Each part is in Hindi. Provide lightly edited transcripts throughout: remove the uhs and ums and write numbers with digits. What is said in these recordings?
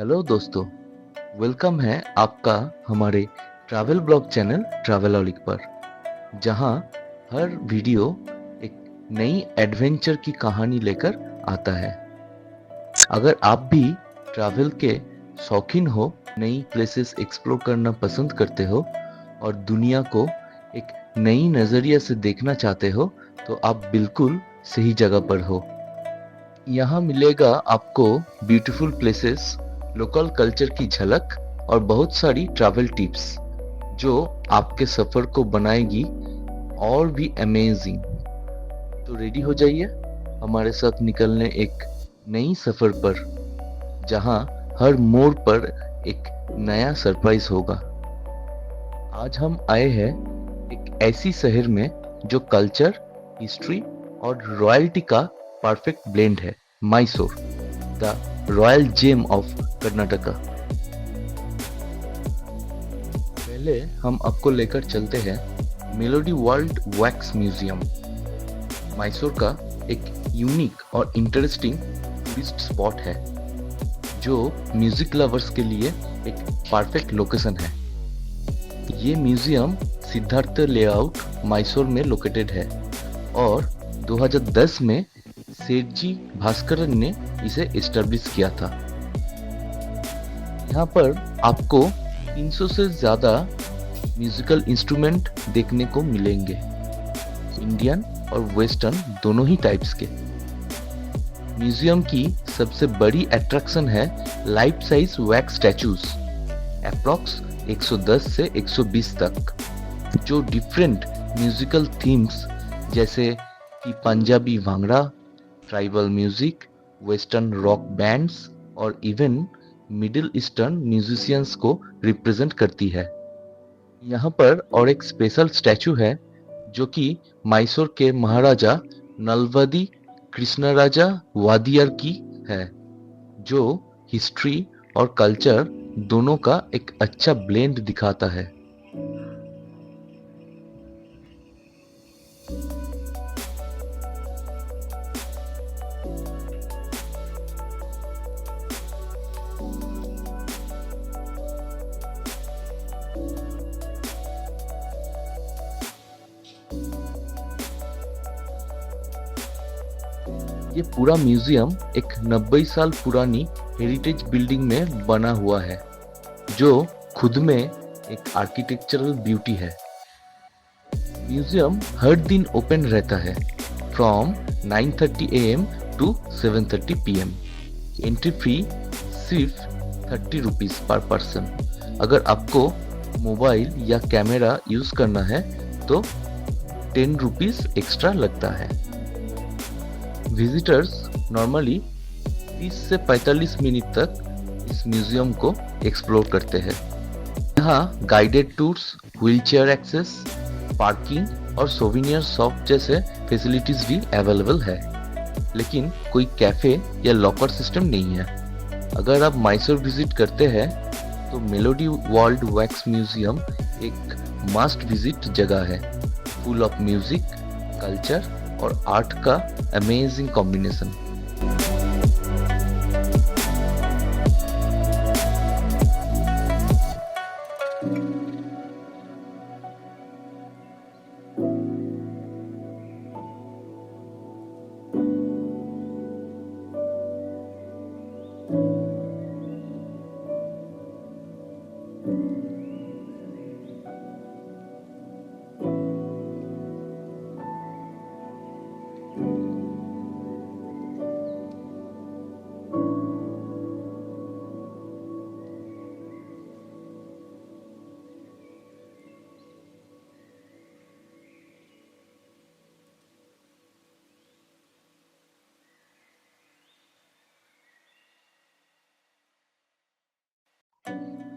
हेलो दोस्तों, वेलकम है आपका हमारे ट्रैवल ब्लॉग चैनल ट्रैवलॉलिक पर, जहां हर वीडियो एक नई एडवेंचर की कहानी लेकर आता है। अगर आप भी ट्रैवल के शौकीन हो, नई प्लेसेस एक्सप्लोर करना पसंद करते हो और दुनिया को एक नई नज़रिए से देखना चाहते हो, तो आप बिल्कुल सही जगह पर हो। यहाँ मिलेगा आपको ब्यूटीफुल प्लेसेस, लोकल कल्चर की झलक और बहुत सारी ट्रैवल टिप्स जो आपके सफर को बनाएगी और भी अमेजिंग। तो रेडी हो जाइए हमारे साथ निकलने एक नई सफर पर, जहां हर मोड़ पर एक नया सरप्राइज होगा। आज हम आए हैं एक ऐसी शहर में जो कल्चर, हिस्ट्री और रॉयल्टी का परफेक्ट ब्लेंड है, Mysore, the royal gem of Karnataka. पहले हम आपको लेकर चलते हैं Melody World Wax Museum, Mysore का एक यूनिक और इंटरेस्टिंग टूरिस्ट स्पॉट है जो म्यूजिक लवर्स के लिए एक परफेक्ट लोकेशन है। ये म्यूजियम सिद्धार्थ लेआउट, मैसूर में लोकेटेड है और 2010 में सेठजी भास्करन ने इसे एस्टेब्लिश किया था। यहाँ पर आपको 300 से ज़्यादा म्यूजिकल इंस्ट्रूमेंट देखने को मिलेंगे, इंडियन और वेस्टर्न दोनों ही टाइप्स के। म्यूजियम की सबसे बड़ी अट्रैक्शन है life size wax statues, approx 110 से 120 तक, जो डिफरेंट म्यूजिकल थीम्स जैसे कि Punjabi bhangra, tribal music, western rock bands और इवन मिडिल ईस्टर्न म्यूजिशियंस को रिप्रेजेंट करती है। यहाँ पर और एक स्पेशल स्टैचू है जो कि मैसूर के महाराजा नलवदी कृष्णराजा वादियर की है, जो हिस्ट्री और कल्चर दोनों का एक अच्छा ब्लेंड दिखाता है। ये पूरा म्यूजियम एक 90 साल पुरानी हेरिटेज बिल्डिंग में बना हुआ है, जो खुद में एक आर्किटेक्चरल ब्यूटी है। म्यूजियम हर दिन ओपन रहता है from 9:30 AM to 7:30 PM। Entry fee सिर्फ 30 रुपीज पर पर्सन। अगर आपको मोबाइल या कैमरा यूज करना है तो 10 रुपीज एक्स्ट्रा लगता है। विजिटर्स नॉर्मली 30 से 45 मिनट तक इस म्यूजियम को एक्सप्लोर करते हैं। यहाँ guided tours, wheelchair access, parking और सोविनियर शॉप जैसे फैसिलिटीज भी अवेलेबल है, लेकिन कोई कैफे या लॉकर सिस्टम नहीं है। अगर आप मैसूर विजिट करते हैं तो मेलोडी वर्ल्ड वैक्स म्यूजियम एक मस्ट विजिट जगह है, फुल ऑफ म्यूजिक, कल्चर और आर्ट का अमेजिंग कॉम्बिनेशन।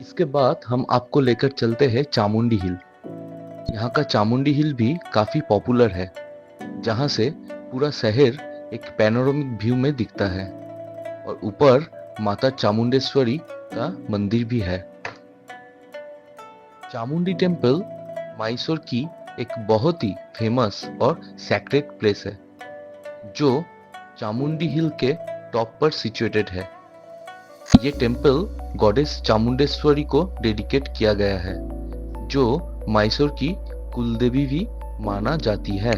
इसके बाद हम आपको लेकर चलते हैं चामुंडी हिल। यहाँ का चामुंडी हिल भी काफी पॉपुलर है, जहाँ से पूरा शहर एक पैनोरामिक व्यू में दिखता है और ऊपर माता चामुंडेश्वरी का मंदिर भी है। चामुंडी टेम्पल मैसूर की एक बहुत ही फेमस और सैक्रेड प्लेस है, जो चामुंडी हिल के टॉप पर सिचुएटेड है। ये टेम्पल गॉडेस चामुंडेश्वरी को डेडिकेट किया गया है, जो मैसूर की कुलदेवी भी माना जाती है।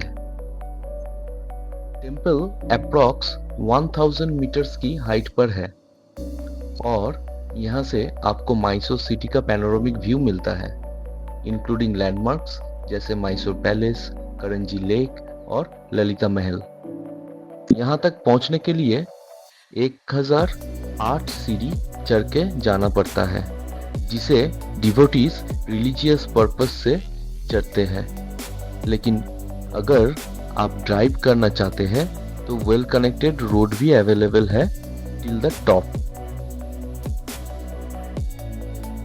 टेम्पल अप्रॉक्स 1000 मीटर्स की हाइट पर है और यहाँ से आपको मैसूर सिटी का पैनोरामिक व्यू मिलता है, इंक्लूडिंग लैंडमार्क्स जैसे मैसूर पैलेस, करंजी लेक और ललिता महल। यहाँ तक पहुँचने के लिए 1008 सीढ़ी चढ़ के जाना पड़ता है, जिसे डिवोटीज रिलीजियस पर्पस से चढ़ते हैं। लेकिन अगर आप ड्राइव करना चाहते हैं तो वेल कनेक्टेड रोड भी अवेलेबल है टिल द टॉप।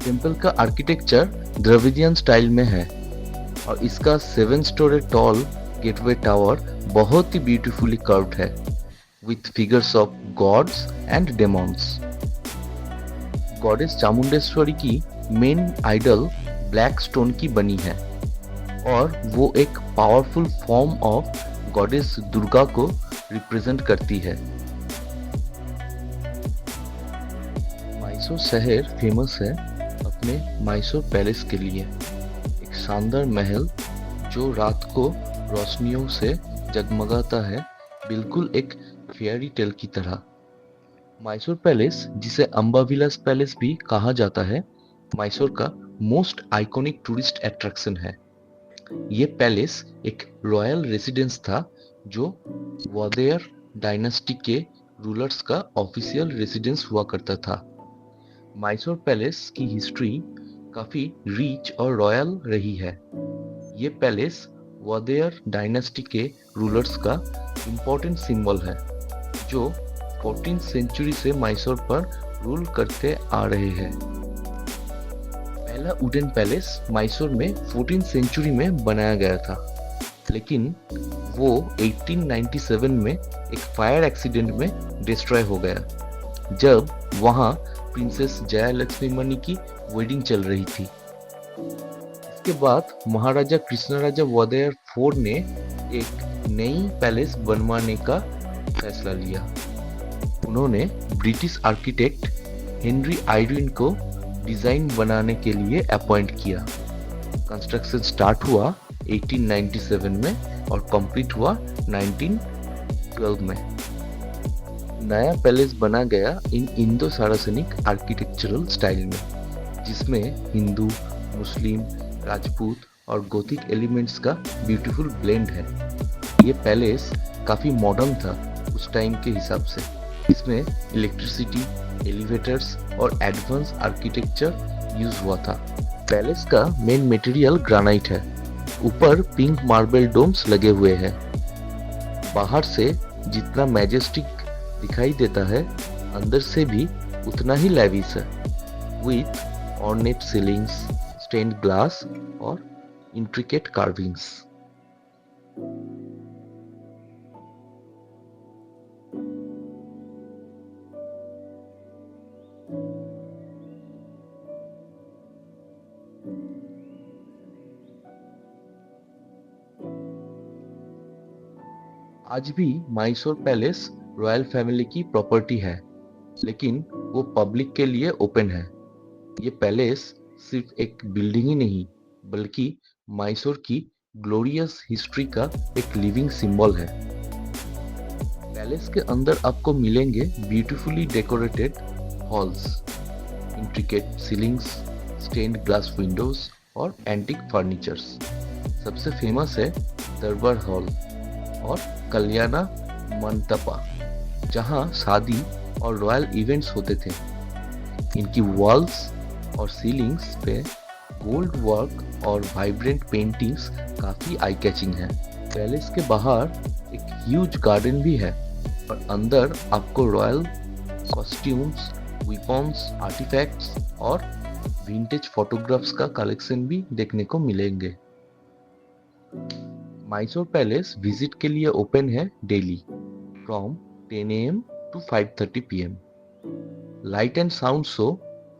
टेम्पल का आर्किटेक्चर द्रविडियन स्टाइल में है और इसका 7 स्टोरी टॉल गेटवे टावर बहुत ही ब्यूटीफुली कर्व्ड है with figures of gods and demons. Goddess Chamundeshwari की मेन आइडल ब्लैक स्टोन की बनी है और वो एक powerful form of goddess Durga को रिप्रेजेंट करती है। मैसूर शहर फेमस है अपने मैसूर पैलेस के लिए, एक शानदार महल जो रात को रोशनियों से जगमगाता है, बिल्कुल एक फेयरी टेल की तरह। मैसूर पैलेस, जिसे अंबाविलास पैलेस भी कहा जाता है, मैसूर का मोस्ट आइकॉनिक टूरिस्ट अट्रैक्शन है। ये पैलेस एक रॉयल रेसिडेंस था जो वोडेयर डायनेस्टी के रूलर्स का ऑफिशियल रेसिडेंस हुआ करता था। मैसूर पैलेस की हिस्ट्री काफी रिच और रॉयल रही है। ये पैलेस वोडेयर डायनेस्टी के रूलर्स का इम्पोर्टेंट सिंबल है, जो 14th सेंचुरी से मैसूर पर रूल करते आ रहे हैं। पहला वुडन पैलेस मैसूर में 14th सेंचुरी में बनाया गया था, लेकिन वो 1897 में एक फायर एक्सीडेंट में डिस्ट्रॉय हो गया, जब वहां प्रिंसेस जया लक्ष्मी मणि की वेडिंग चल रही थी। इसके बाद महाराजा कृष्णराजा वोडेयर IV ने एक नई पैलेस बनवाने का फैसला लिया। उन्होंने ब्रिटिश आर्किटेक्ट हेनरी आयरविन को डिजाइन बनाने के लिए अपॉइंट किया। कंस्ट्रक्शन स्टार्ट हुआ 1897 में और कंप्लीट हुआ 1912 में। नया पैलेस बना गया इन इंडो सारासनिक आर्किटेक्चरल स्टाइल में, जिसमें हिंदू, मुस्लिम, राजपूत और गोथिक एलिमेंट्स का ब्यूटीफुल ब्लेंड है। ये पैलेस काफी मॉडर्न था उस टाइम के हिसाब से। इसमें इलेक्ट्रिसिटी, एलिवेटर्स और एडवांस आर्किटेक्चर यूज हुआ था। पैलेस का मेन मटेरियल ग्रेनाइट है। ऊपर पिंक मार्बल डोम्स लगे हुए हैं। बाहर से जितना मैजेस्टिक दिखाई देता है, अंदर से भी उतना ही लेविश है, with ornate ceilings, stained glass और इंट्रिकेट कार्विंग्स। आज भी मैसूर पैलेस रॉयल फैमिली की प्रॉपर्टी है, लेकिन वो पब्लिक के लिए ओपन है। ये पैलेस सिर्फ एक बिल्डिंग ही नहीं, बल्कि मैसूर की ग्लोरियस हिस्ट्री का एक लिविंग सिंबल है। पैलेस के अंदर आपको मिलेंगे beautifully decorated halls, intricate ceilings, stained glass windows और एंटीक फर्नीचर्स। सबसे फेमस है दरबार हॉल और कल्याणा मंटपा, जहां शादी और रॉयल इवेंट्स होते थे। इनकी वॉल्स और सीलिंग्स पे गोल्ड वर्क और वाइब्रेंट पेंटिंग्स काफी आई कैचिंग है। पैलेस के बाहर एक ह्यूज गार्डन भी है और अंदर आपको रॉयल कॉस्ट्यूम्स, वेपन्स, आर्टिफैक्ट्स और विंटेज फोटोग्राफ्स का कलेक्शन भी देखने को मिलेंगे। मैसूर पैलेस विजिट के लिए ओपन है daily from 10 AM to 5:30 PM. Light and sound show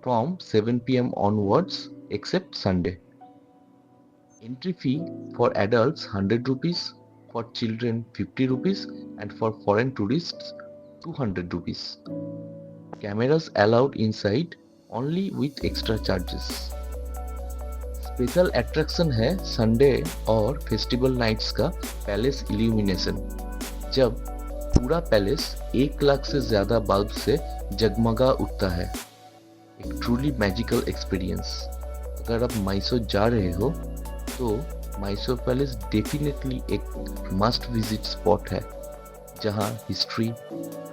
from 7 PM onwards except Sunday. Entry fee for adults 100 rupees, for children 50 rupees and for foreign tourists 200 rupees. Cameras allowed inside only with extra charges. Special attraction है संडे और फेस्टिवल नाइट्स का पैलेस इल्यूमिनेशन, जब पूरा पैलेस 1 लाख से ज्यादा बल्ब से जगमगा उठता है। एक ट्रूली मैजिकल एक्सपीरियंस। अगर आप मैसूर जा रहे हो तो मैसूर पैलेस डेफिनेटली एक मस्ट विजिट स्पॉट है, जहां हिस्ट्री,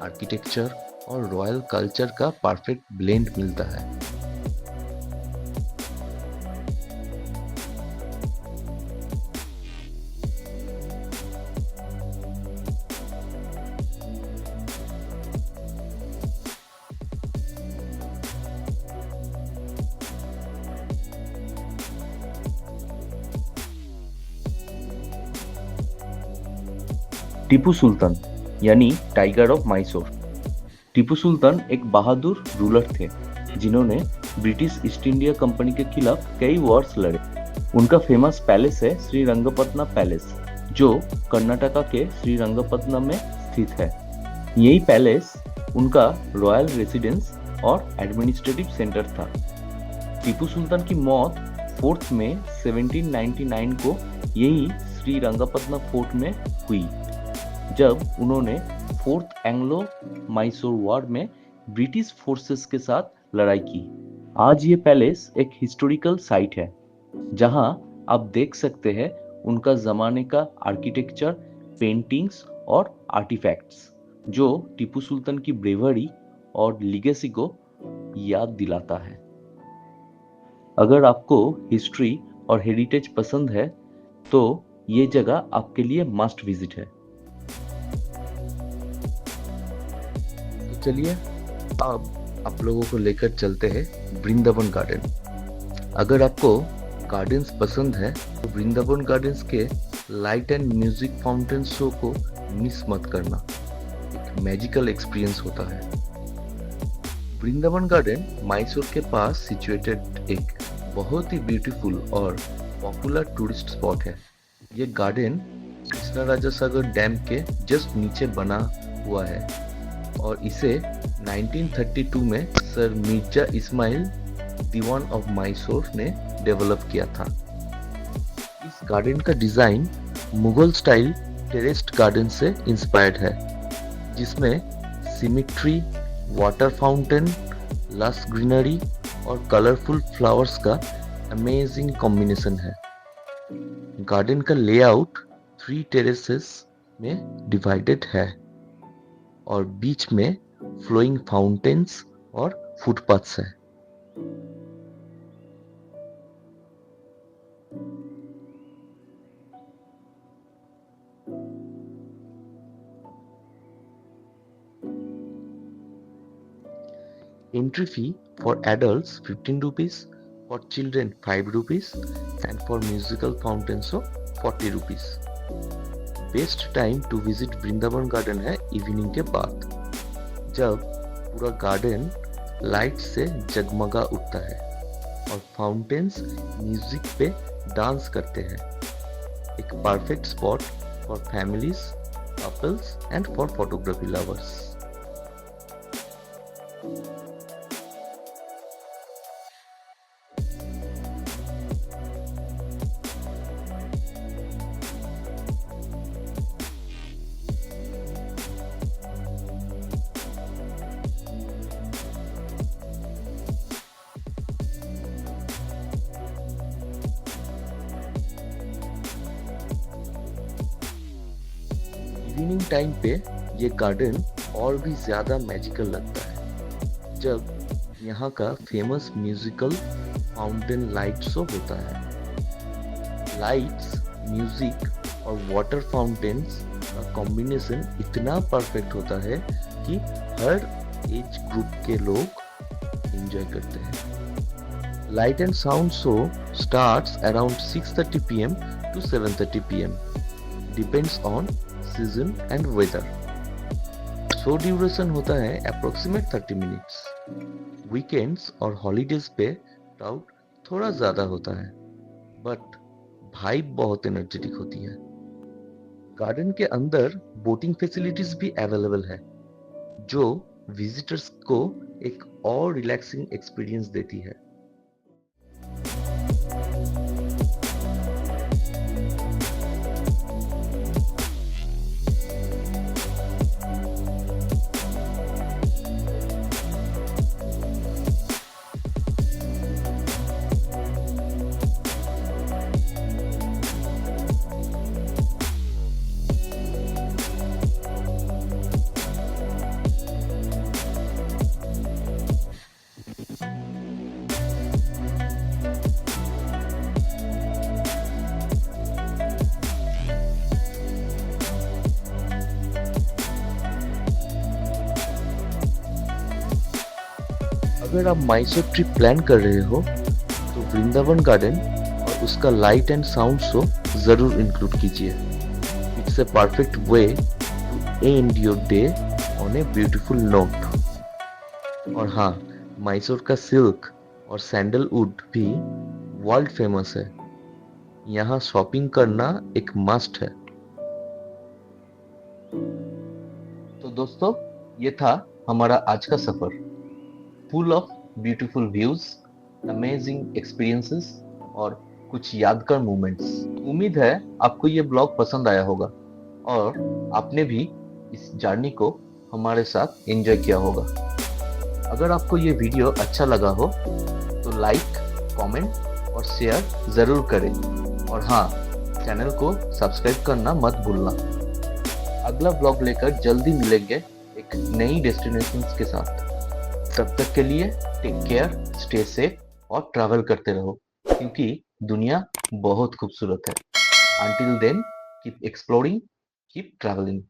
आर्किटेक्चर और रॉयल कल्चर का परफेक्ट ब्लेंड मिलता है। टीपू सुल्तान यानी टाइगर ऑफ मैसूर। टीपू सुल्तान एक बहादुर रूलर थे जिन्होंने ब्रिटिश ईस्ट इंडिया कंपनी के खिलाफ कई वॉर्स लड़े। उनका फेमस पैलेस है श्रीरंगपत्तनम पैलेस, जो कर्नाटका के श्रीरंगपत्तनम में स्थित है। यही पैलेस उनका रॉयल रेसिडेंस और एडमिनिस्ट्रेटिव सेंटर था। टीपू सुल्तान की मौत 4 मई 1799 को यही श्रीरंगपत्तनम फोर्ट में हुई, जब उन्होंने 4th एंग्लो मैसूर वॉर में ब्रिटिश फोर्सेस के साथ लड़ाई की। आज ये पैलेस एक हिस्टोरिकल साइट है, जहां आप देख सकते हैं उनका जमाने का आर्किटेक्चर, पेंटिंग्स और आर्टिफैक्ट्स, जो टीपू सुल्तान की ब्रेवरी और लीगेसी को याद दिलाता है। अगर आपको हिस्ट्री और हेरिटेज पसंद है तो ये जगह आपके लिए मस्ट विजिट है। चलिए अब आप लोगों को लेकर चलते हैं वृंदावन गार्डन। अगर आपको गार्डन्स पसंद है तो वृंदावन गार्डन्स के light and music fountain show को मिस मत करना। एक मैजिकल एक्सपीरियंस होता है। वृंदावन गार्डन मैसूर के पास सिचुएटेड एक बहुत ही ब्यूटीफुल और पॉपुलर टूरिस्ट स्पॉट है। ये गार्डन कृष्णराजासागर डैम के जस्ट नीचे बना हुआ है और इसे 1932 में सर मिर्जा इस्माइल दीवान ऑफ मैसूर ने डेवलप किया था। इस गार्डन का design Mughal style terraced garden से इंस्पायर्ड है, जिसमें symmetry, water fountain, lush greenery और कलरफुल फ्लावर्स का अमेजिंग कॉम्बिनेशन है। गार्डन का लेआउट 3 टेरेसेस में डिवाइडेड है और बीच में फ्लोइंग फाउंटेन्स और फुटपाथ्स है। Entry fee for adults 15 rupees, for children 5 rupees and for musical fountains of 40 rupees. Best time to visit Vrindavan garden है इवनिंग के बाद, जब पूरा गार्डन लाइट से जगमगा उठता है और फाउंटेन्स म्यूजिक पे डांस करते हैं। एक perfect spot for families, couples and for photography lovers. Evening time पे ये गार्डन और भी ज्यादा मैजिकल लगता है, जब यहाँ का famous musical fountain light show होता है। लाइट्स, म्यूजिक और वाटर फाउंटेन्स का कॉम्बिनेशन इतना परफेक्ट होता है कि हर एज ग्रुप के लोग एंजॉय करते हैं। Light and sound show starts around 6:30 PM to 7:30 PM, depends on season and weather. Show duration होता है अप्रोक्सीमेट 30 मिनट्स। वीकेंड्स और हॉलीडेज पे क्राउड थोड़ा ज्यादा होता है, बट वाइब बहुत एनर्जेटिक होती है। गार्डन के अंदर बोटिंग फैसिलिटीज भी अवेलेबल है, जो विजिटर्स को एक और रिलैक्सिंग एक्सपीरियंस देती है। अगर आप मैसूर ट्रिप प्लान कर रहे हो तो वृंदावन गार्डन और उसका लाइट एंड साउंड शो जरूर इंक्लूड कीजिए। It's a perfect way to end your day on a beautiful note. और हाँ, मैसूर का सिल्क और सैंडलवुड भी वर्ल्ड फेमस है। यहाँ शॉपिंग करना एक मस्ट है। तो दोस्तों, ये था हमारा आज का सफर, full of beautiful views, amazing experiences और कुछ यादगार मोमेंट्स। उम्मीद है आपको ये ब्लॉग पसंद आया होगा और आपने भी इस जर्नी को हमारे साथ एंजॉय किया होगा। अगर आपको ये वीडियो अच्छा लगा हो तो लाइक, कमेंट और शेयर जरूर करें। और हाँ, चैनल को सब्सक्राइब करना मत भूलना। अगला ब्लॉग लेकर जल्दी मिलेंगे एक नई डेस्टिनेशंस के साथ। तब तक के लिए टेक केयर, स्टे सेफ और ट्रैवल करते रहो, क्योंकि दुनिया बहुत खूबसूरत है। Until then, keep exploring, keep traveling.